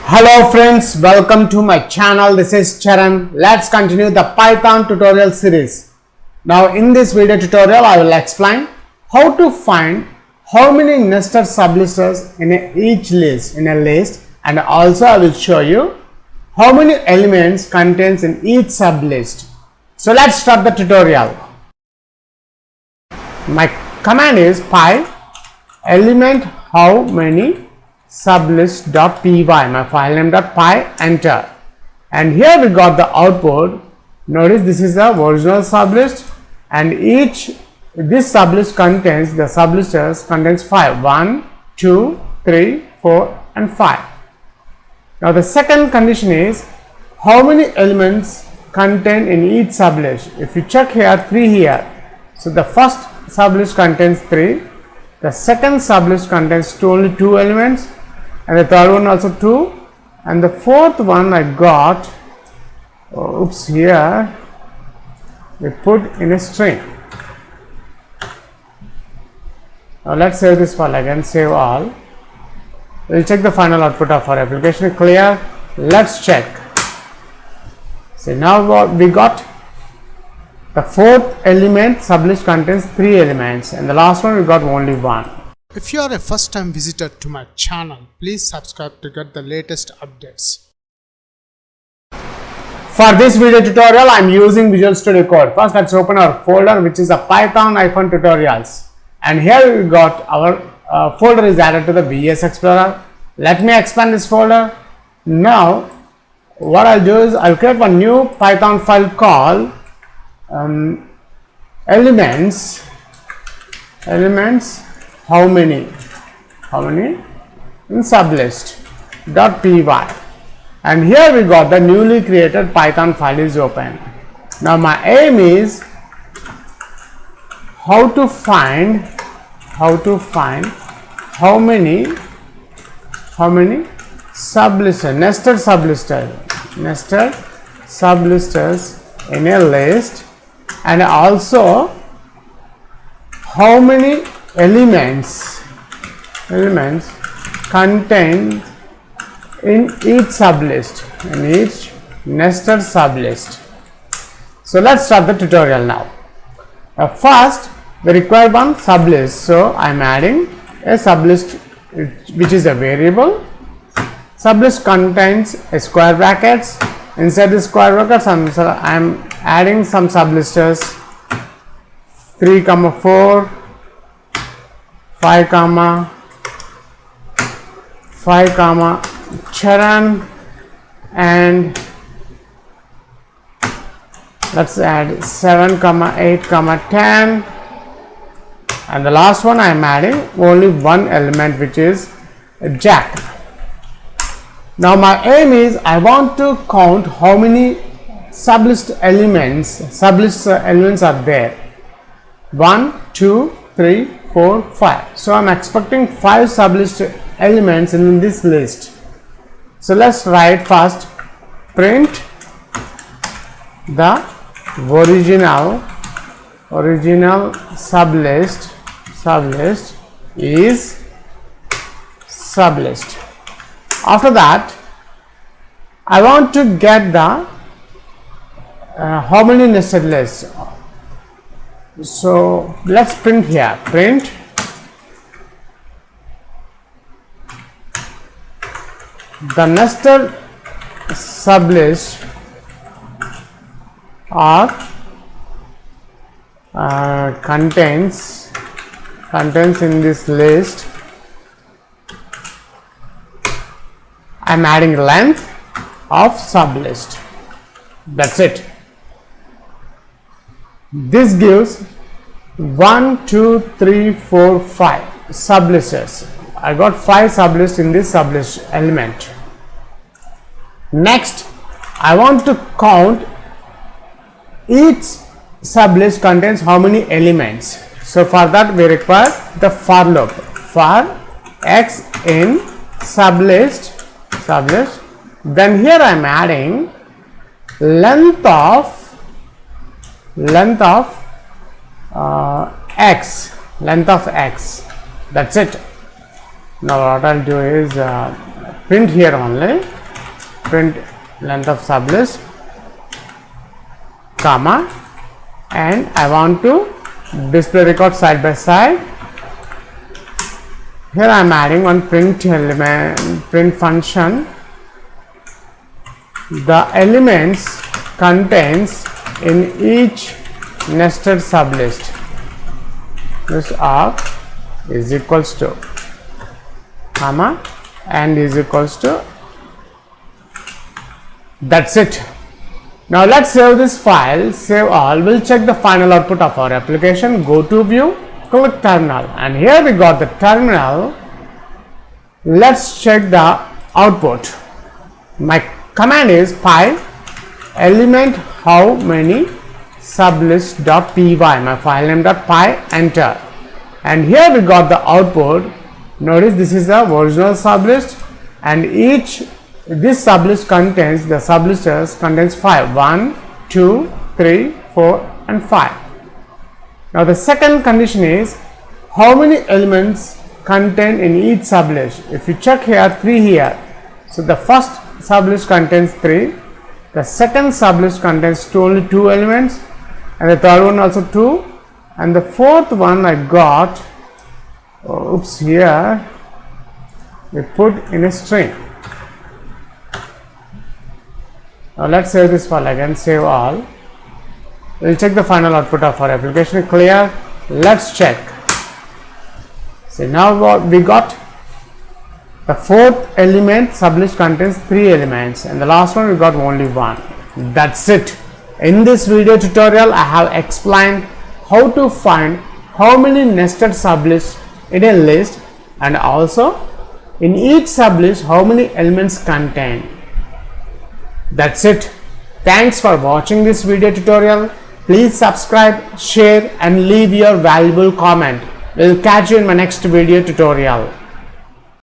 Hello friends, welcome to my channel. This is Charan. Let's continue the Python tutorial series. Now in this video tutorial I will explain how to find how many nested sublisters in each list and also I will show you how many elements contains in each sublist. So let's start the tutorial. My command is py element how many sublist.py, my file name .py, enter, and here we got the output. Notice this is the original sublist and this sublist contains the sublisters contains 5, 1, 2, 3, 4 and 5. Now the second condition is how many elements contained in each sublist. If you check here, 3 here, so the first sublist contains 3, the second sublist contains only 2 elements, and the third one also 2, and the fourth one I got, here we put in a string. Now let's save this file again, save all. We'll check the final output of our application. Clear. Let's check. So now we got the fourth element sublist contains 3 elements and the last one we got only 1. If you are a first time visitor to my channel, please subscribe to get the latest updates. For this video tutorial I am using Visual Studio Code. First let's open our folder which is a Python-tutorials, and here we got our folder is added to the VS Explorer. Let me expand this folder. Now what I'll do is I'll create one new Python file called elements how many in sublist.py, and here we got the newly created Python file is open. Now my aim is how to find how many nested sublisters in a list, and also how many elements contained in each sublist, in each nested sublist. So let's start the tutorial now. First we require one sublist, so I am adding a sublist which is a variable. Sublist contains a square brackets. Inside the square brackets I am adding some sublisters 3, 4, 5, Charan, and let's add 7, 8, 10, and the last one I am adding only one element which is Jack. Now my aim is I want to count how many sublist elements are there. 1, 2, 3, 4, 5. So I am expecting 5 sublist elements in this list. So let's write first print the original sublist is sublist. After that I want to get the how many nested lists. So let's print here, print the nested sublist are contains in this list. I am adding length of sublist. That's it. This gives 1, 2, 3, 4, 5 sublisters. I got 5 sublists in this sublist element. Next I want to count each sublist contains how many elements. So for that we require the for loop, for x in sublist, then here I am adding length of x, that's it. Now what I'll do is print here only print length of sublist, comma, and I want to display record side by side. Here I am adding one print element, print function. The elements contains in each nested sublist. This of is equals to, comma, and is equals to. That's it. Now let's save this file, save all. We'll check the final output of our application. Go to view, click terminal, and here we got the terminal. Let's check the output. My command is pi element how many sublist.py, my file name .py, enter, and here we got the output. Notice this is the original sublist, and this sublist contains, the sublisters contains 5, 1, 2, 3, 4 and 5. Now the second condition is how many elements contained in each sublist. If you check here, 3 here. So the first sublist contains 3, the second sublist contains only 2 elements, and the third one also 2, and the fourth one I got, here we put in a string. Now let's save this file again, save all. We'll check the final output of our application. Clear. Let's check. So now what we got, the fourth element sublist contains 3 elements, and the last one we got only 1. That's it. In this video tutorial I have explained how to find how many nested sublists in a list, and also in each sublist how many elements contain. That's it. Thanks for watching this video tutorial. Please subscribe, share and leave your valuable comment. We'll catch you in my next video tutorial.